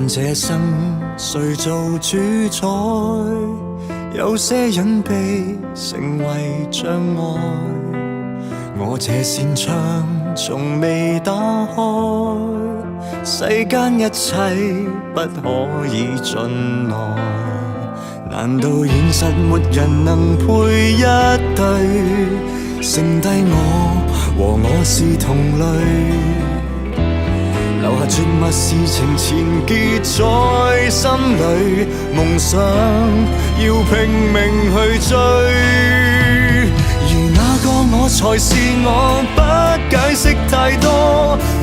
這生誰做主宰？有些隱秘成為障礙，我這扇窗從未打開，世間一切不可以進來。難道現實沒人能配一對，剩低我和我是同類？留下絕密事情纏結在心裏，夢想要拼命去追。而那個我才是我，不解釋太多，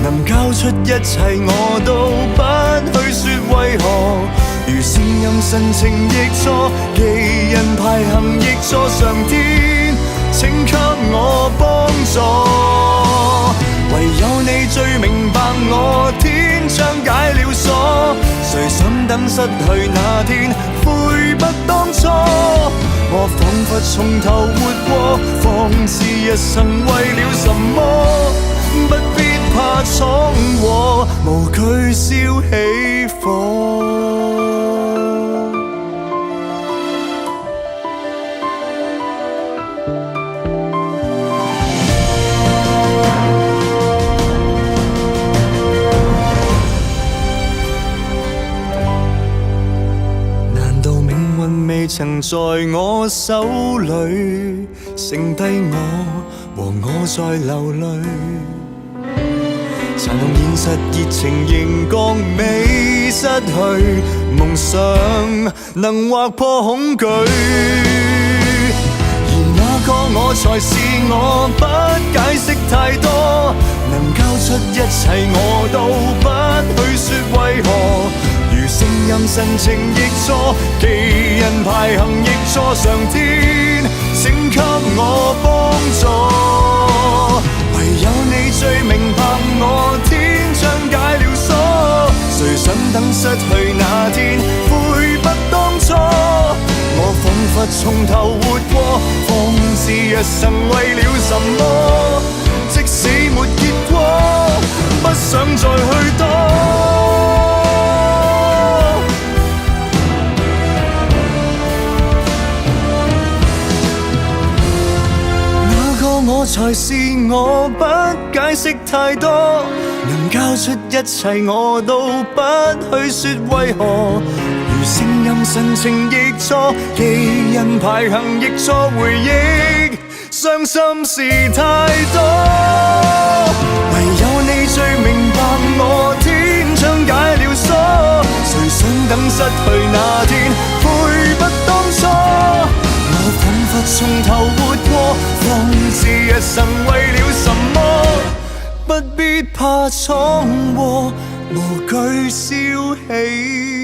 能交出一切我都不去說為何。如聲音神情亦錯，奇人排行亦錯，上天請給我幫助。唯有你最明白我，天窗解了鎖，誰想等失去那天悔不當初。我彷彿從頭活過，方知一生為了什麼，不必怕闖禍，無懼燒起火。未曾在我手裏，剩低我和我在流淚。殘酷現實，熱情仍覺未失去，夢想能劃破恐懼。而那個我才是我，不解釋太多，能交出一切我都不去說為何。如聲音神情亦錯，奇人排行亦錯，上天請給我幫助。唯有你最明白我，天窗解了鎖，誰想等失去那天悔不當初。我彷彿從頭活過，方知一生為了什麼，即使沒結果，不想再去多。我才是我，不解釋太多，能交出一切我都不去說為何。如聲音神情亦錯，奇人排行亦錯，回憶傷心事太多。唯有你最明白我，天窗解了鎖，誰想等失去那天悔不當初。我彷彿從頭活過，方知一生為了什麼，不必怕闖禍，無懼燒起。